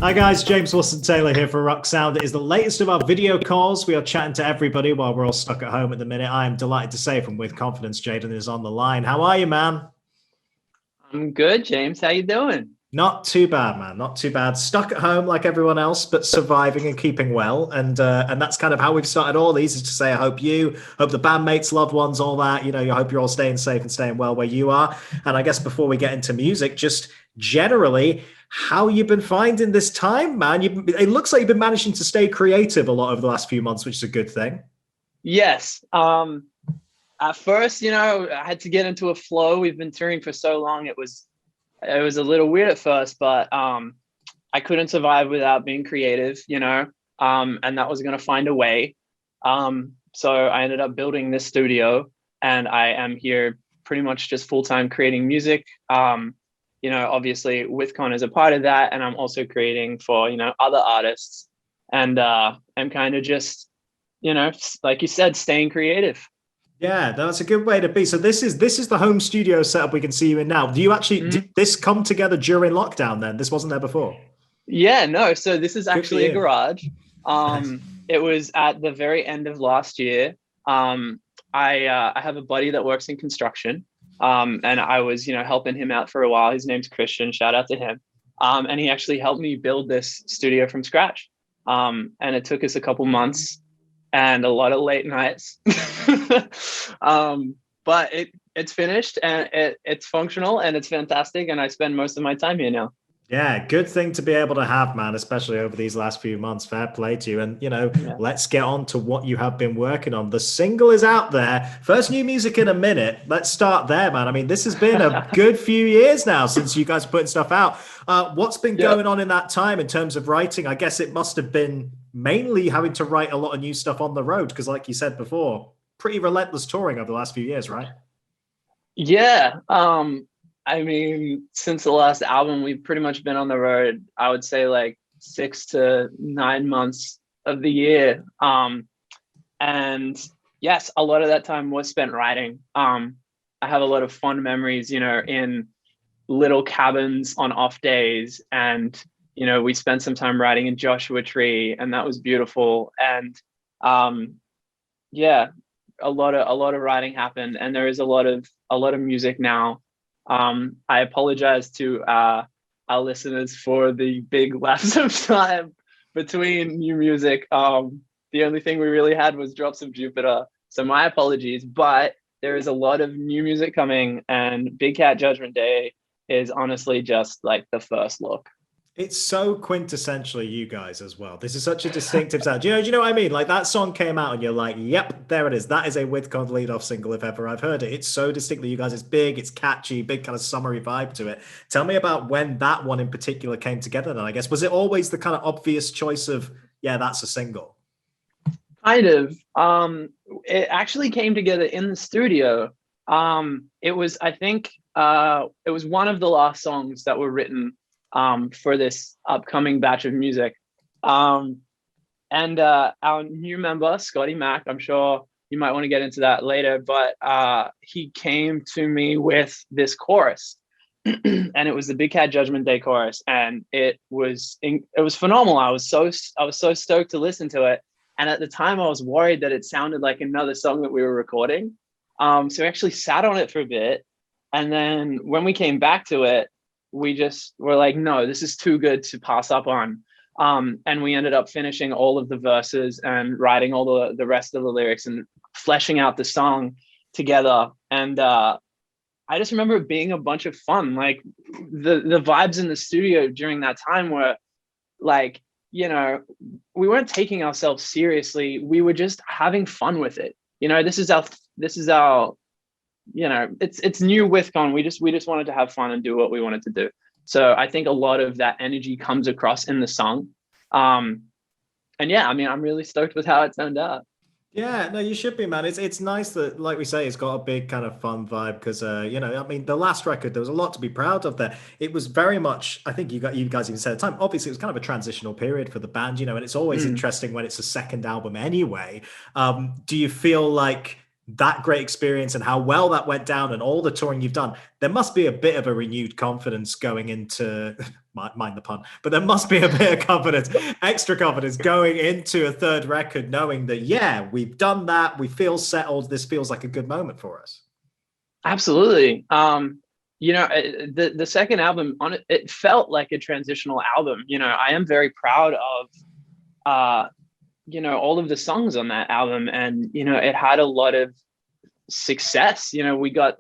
Hi guys, James Wilson-Taylor here for Rock Sound. It is the latest of our video calls. We are chatting to everybody while we're all stuck at home at the minute. I am delighted to say from With Confidence, Jayden is on the line. How are you, man? I'm good, James. How you doing? Not too bad, man. Not too bad. Stuck at home like everyone else, but surviving and keeping well. And that's kind of how we've started all these, is to say, I hope the bandmates, loved ones, all that, I hope you're all staying safe and staying well where you are. And I guess before we get into music, just generally, how you've been finding this time, man. It looks like you've been managing to stay creative a lot over the last few months, which is a good thing. Yes. At first, I had to get into a flow. We've been touring for so long. It was a little weird at first, but I couldn't survive without being creative, and that was going to find a way. So I ended up building this studio, and I am here pretty much just full-time creating music. Obviously WithCon is a part of that, and I'm also creating for, other artists, and I'm kind of just, like you said, staying creative. Yeah, that's a good way to be. So this is the home studio setup we can see you in now. Do you actually did this come together during lockdown then? This wasn't there before? Yeah, no. So this is actually a garage. Nice. It was at the very end of last year. I have a buddy that works in construction. And I was, helping him out for a while. His name's Christian. Shout out to him. And he actually helped me build this studio from scratch. And it took us a couple months and a lot of late nights. But it's finished, and it's functional, and it's fantastic. And I spend most of my time here now. Yeah, good thing to be able to have, man, especially over these last few months. Fair play to you. And, Yeah. let's get on to what you have been working on. The single is out there. First new music in a minute. Let's start there, man. I mean, this has been a good few years now since you guys are putting stuff out. What's been going on in that time in terms of writing? I guess it must have been mainly having to write a lot of new stuff on the road, because like you said before, pretty relentless touring over the last few years, right? Yeah. I mean, since the last album, we've pretty much been on the road, I would say like 6 to 9 months of the year. And yes, a lot of that time was spent writing. I have a lot of fond memories, in little cabins on off days. And, we spent some time writing in Joshua Tree, and that was beautiful. And yeah, a lot of writing happened, and there is a lot of music now. I apologize to our listeners for the big lapse of time between new music. The only thing we really had was Drops of Jupiter, so my apologies. But there is a lot of new music coming, and Big Cat Judgment Day is honestly just like the first look. It's so quintessentially you guys as well. This is such a distinctive sound. Do you know what I mean? Like, that song came out and you're like, yep, there it is. That is a WithCon lead-off single if ever I've heard it. It's so distinctly you guys. It's big, it's catchy, big kind of summery vibe to it. Tell me about when that one in particular came together then, I guess. Was it always the kind of obvious choice of, yeah, that's a single? Kind of. It actually came together in the studio. It was, I think, it was one of the last songs that were written for this upcoming batch of music. And our new member, Scottie Mack, I'm sure you might want to get into that later, but he came to me with this chorus. And it was the Big Cat Judgment Day chorus, and it was phenomenal. I was so stoked to listen to it. And at the time I was worried that it sounded like another song that we were recording. So we actually sat on it for a bit. And then when we came back to it, we just were like, no, this is too good to pass up on. And we ended up finishing all of the verses and writing all the rest of the lyrics and fleshing out the song together. And I just remember it being a bunch of fun. Like the vibes in the studio during that time were like, we weren't taking ourselves seriously. We were just having fun with it. This is our it's new WithCon. We just wanted to have fun and do what we wanted to do. So I think a lot of that energy comes across in the song. And yeah, I mean, I'm really stoked with how it turned out. Yeah, no, you should be, man. It's nice that, like we say, it's got a big kind of fun vibe because, I mean, the last record, there was a lot to be proud of there. It was very much, I think you guys even said at the time, obviously it was kind of a transitional period for the band, and it's always interesting when it's a second album anyway. Do you feel like that great experience and how well that went down and all the touring you've done, there must be a bit of a renewed confidence going into, mind the pun, but there must be a bit of confidence, extra confidence going into a third record, knowing that, yeah, we've done that. We feel settled. This feels like a good moment for us. Absolutely. The second album on it, it felt like a transitional album. I am very proud of, all of the songs on that album, and, it had a lot of success. We got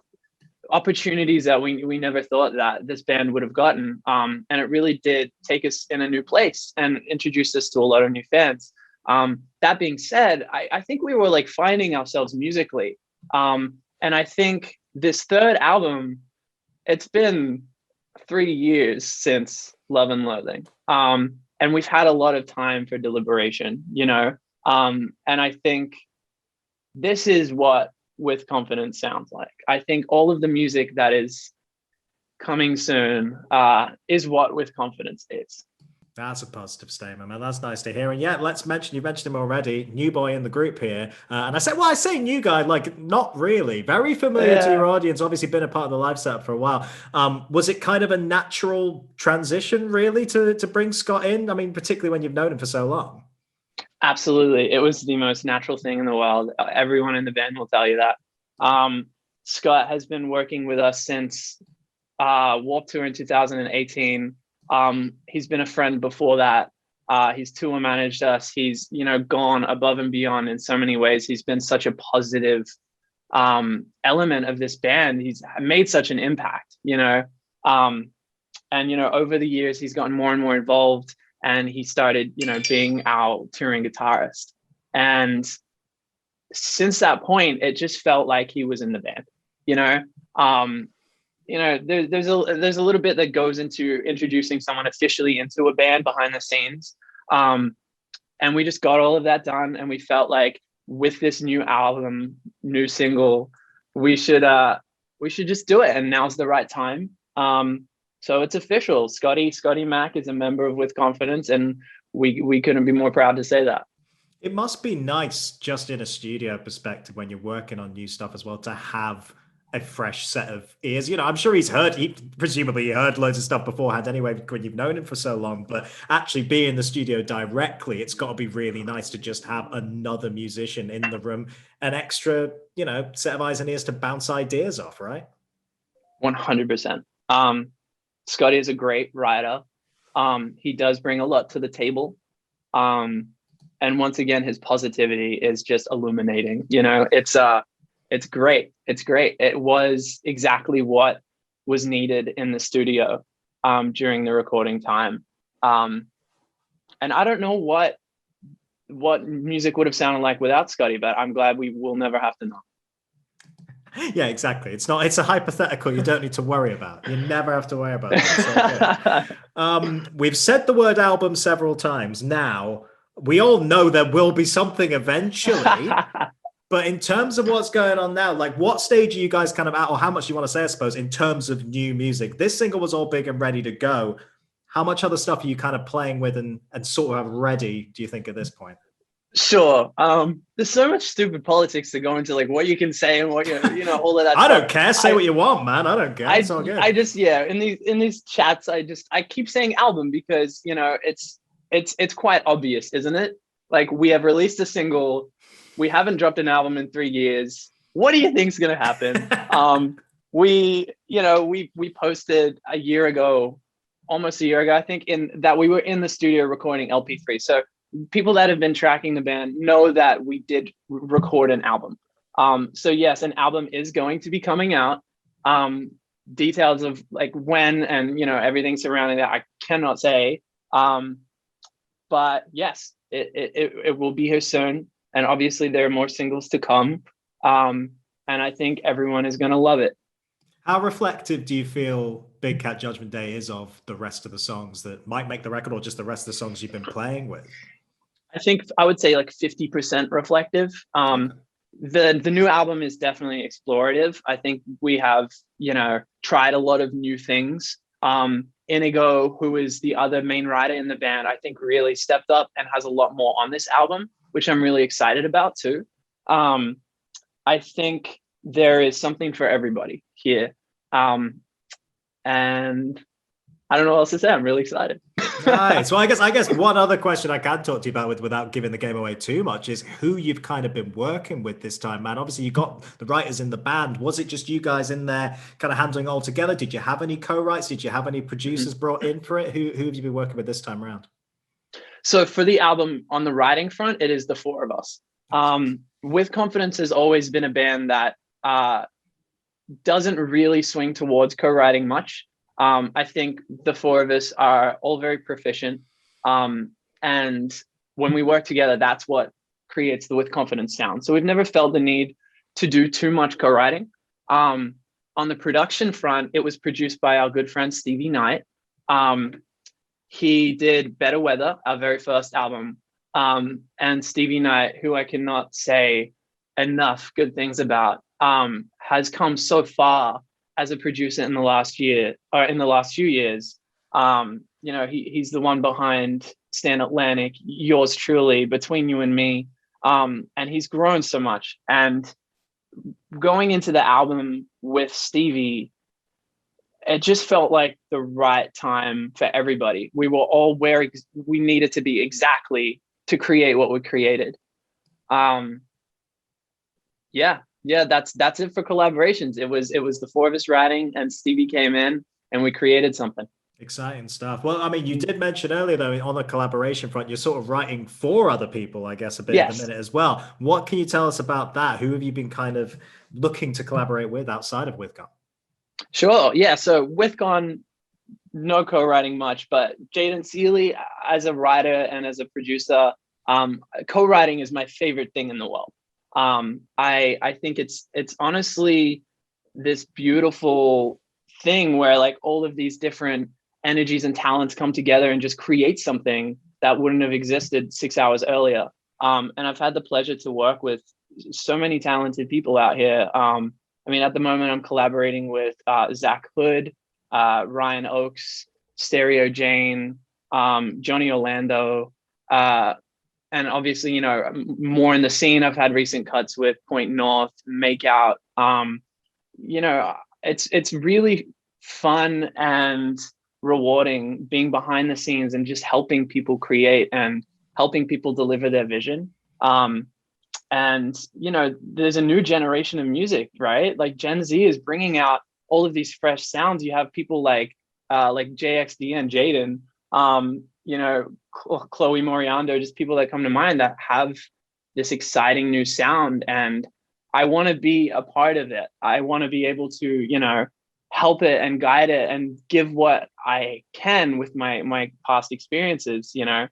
opportunities that we never thought that this band would have gotten. And it really did take us in a new place and introduce us to a lot of new fans. That being said, I think we were like finding ourselves musically. And I think this third album, it's been 3 years since Love and Loathing. And we've had a lot of time for deliberation, and I think this is what With Confidence sounds like. I think all of the music that is coming soon is what With Confidence is. That's a positive statement, man. That's nice to hear. And yeah, you mentioned him already, new boy in the group here. And I say new guy, like not really. Very familiar to your audience, obviously been a part of the live setup for a while. Was it kind of a natural transition really to bring Scott in? I mean, particularly when you've known him for so long. Absolutely. It was the most natural thing in the world. Everyone in the band will tell you that. Scott has been working with us since Warped Tour in 2018. He's been a friend before that. He's tour managed us. He's, gone above and beyond in so many ways. He's been such a positive element of this band. He's made such an impact, and, over the years, he's gotten more and more involved, and he started, being our touring guitarist. And since that point, it just felt like he was in the band, there's a little bit that goes into introducing someone officially into a band behind the scenes. And we just got all of that done. And we felt like with this new album, new single, we should just do it. And now's the right time. So it's official. Scottie Mack is a member of With Confidence, and we couldn't be more proud to say that. It must be nice just in a studio perspective when you're working on new stuff as well to have a fresh set of ears. I'm sure presumably he heard loads of stuff beforehand anyway when you've known him for so long, but actually being in the studio directly, it's got to be really nice to just have another musician in the room, an extra, set of eyes and ears to bounce ideas off, right? 100%. Scottie is a great writer. He does bring a lot to the table. And once again, his positivity is just illuminating. It's great. It's great. It was exactly what was needed in the studio during the recording time. And I don't know what music would have sounded like without Scottie, but I'm glad we will never have to know. Yeah, exactly. It's a hypothetical you don't need to worry about. You never have to worry about it. We've said the word album several times. Now, we all know there will be something eventually. But in terms of what's going on now, like what stage are you guys kind of at, or how much you want to say, I suppose, in terms of new music? This single was all big and ready to go. How much other stuff are you kind of playing with and sort of ready, do you think, at this point? Sure. There's so much stupid politics to go into, like what you can say and what all of that. I don't care. Say what you want, man. I don't care. It's all good. In these chats, I keep saying album because it's quite obvious, isn't it? Like we have released a single. We haven't dropped an album in 3 years. What do you think's gonna happen? We posted almost a year ago, I think, in that we were in the studio recording LP3. So people that have been tracking the band know that we did record an album. So yes, an album is going to be coming out. Details of like when and everything surrounding that I cannot say. But yes, it will be here soon. And obviously there are more singles to come. And I think everyone is going to love it. How reflective do you feel Big Cat Judgment Day is of the rest of the songs that might make the record, or just the rest of the songs you've been playing with? I would say like 50% reflective. The new album is definitely explorative. I think we have, tried a lot of new things. Inigo, who is the other main writer in the band, I think really stepped up and has a lot more on this album, which I'm really excited about too. I think there is something for everybody here. And I don't know what else to say. I'm really excited. Nice. Well, I guess one other question I can talk to you about without giving the game away too much is who you've kind of been working with this time, man. Obviously, you got the writers in the band. Was it just you guys in there kind of handling it all together? Did you have any co-writes? Did you have any producers brought in for it? Who have you been working with this time around? So for the album on the writing front, it is the four of us. With Confidence has always been a band that doesn't really swing towards co-writing much. I think the four of us are all very proficient. And when we work together, that's what creates the With Confidence sound. So we've never felt the need to do too much co-writing. On the production front, it was produced by our good friend Stevie Knight. He did Better Weather, our very first album. And Stevie Knight, who I cannot say enough good things about, has come so far as a producer in the last year or in the last few years. He's the one behind Stand Atlantic, Yours Truly, Between You and Me. And he's grown so much. And going into the album with Stevie, it just felt like the right time for everybody. We were all where we needed to be exactly to create what we created. That's it for collaborations. It was the four of us writing, and Stevie came in, and we created something. Exciting stuff. Well, I mean, you did mention earlier, though, on the collaboration front, you're sort of writing for other people, I guess, a bit at the minute as well. What can you tell us about that? Who have you been kind of looking to collaborate with outside of Withgone? Sure. Yeah. So Withgone, no co-writing much, but Jayden Seeley as a writer and as a producer, co-writing is my favorite thing in the world. I think it's honestly this beautiful thing where like all of these different energies and talents come together and just create something that wouldn't have existed 6 hours earlier. And I've had the pleasure to work with so many talented people out here. I mean, at the moment, I'm collaborating with Zach Hood, Ryan Oakes, Stereo Jane, Johnny Orlando, and obviously, more in the scene. I've had recent cuts with Point North, Make Out. It's really fun and rewarding being behind the scenes and just helping people create and helping people deliver their vision. And, there's a new generation of music, right? Like Gen Z is bringing out all of these fresh sounds. You have people like JXD and Jayden, Chloe Moriando, just people that come to mind that have this exciting new sound. And I want to be a part of it. I want to be able to, help it and guide it and give what I can with my past experiences, to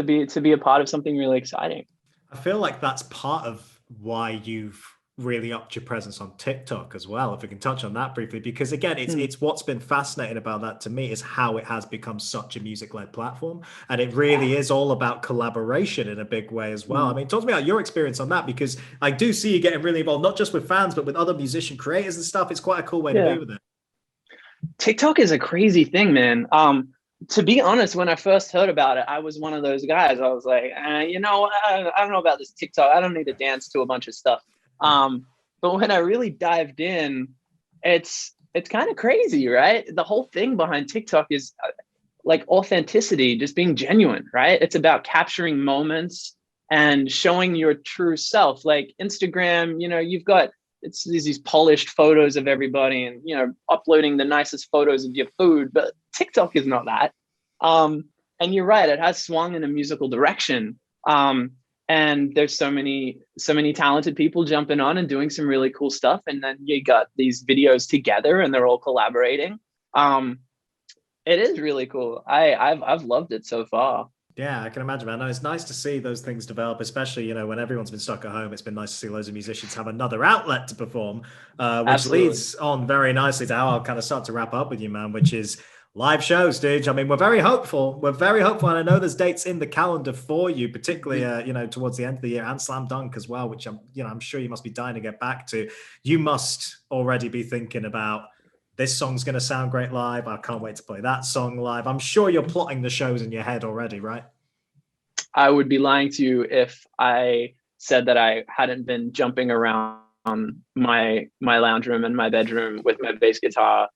be a part of something really exciting. I feel like that's part of why you've really upped your presence on TikTok as well, if we can touch on that briefly, because again, it's what's been fascinating about that to me is how it has become such a music-led platform, and it really is all about collaboration in a big way as well. I mean, talk to me about your experience on that, because I do see you getting really involved, not just with fans, but with other musician creators and stuff. It's quite a cool way to be with it. TikTok is a crazy thing, man. To be honest, when I first heard about it, I was one of those guys. I was like, I don't know about this TikTok. I don't need to dance to a bunch of stuff. But when I really dived in, it's kind of crazy, right? The whole thing behind TikTok is like authenticity, just being genuine, right? It's about capturing moments and showing your true self. Like Instagram, you've got these polished photos of everybody and uploading the nicest photos of your food, but TikTok is not that. And you're right, it has swung in a musical direction. And there's so many talented people jumping on and doing some really cool stuff. And then you got these videos together and they're all collaborating. It is really cool. I've loved it so far. Yeah, I can imagine, man. No, it's nice to see those things develop, especially, when everyone's been stuck at home. It's been nice to see loads of musicians have another outlet to perform, which Absolutely. leads on very nicely to how I'll kind of start to wrap up with you, man, which is live shows, dude. I mean, we're very hopeful. And I know there's dates in the calendar for you, particularly, towards the end of the year, and Slam Dunk as well, which I'm sure you must be dying to get back to. You must already be thinking about, this song's going to sound great live. I can't wait to play that song live. I'm sure you're plotting the shows in your head already, right? I would be lying to you if I said that I hadn't been jumping around my lounge room and my bedroom with my bass guitar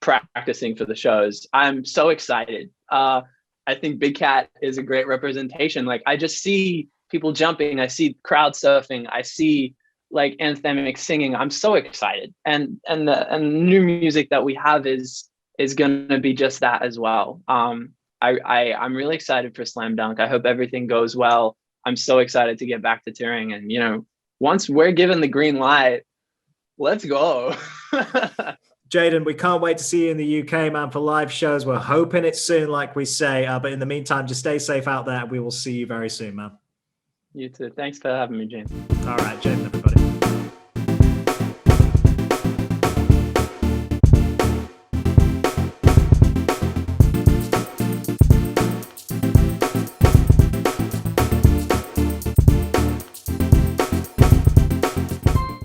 practicing for the shows. I'm so excited. I think Big Cat is a great representation. Like, I just see people jumping, I see crowd surfing, I see like anthemic singing. I'm so excited, and the new music that we have is going to be just that as well. I'm really excited for Slam Dunk. I hope everything goes well. I'm so excited to get back to touring, and once we're given the green light, let's go. Jayden, we can't wait to see you in the UK, man, for live shows. We're hoping it's soon, like we say. But in the meantime, just stay safe out there. We will see you very soon, man. You too. Thanks for having me, James. All right, Jayden, everybody.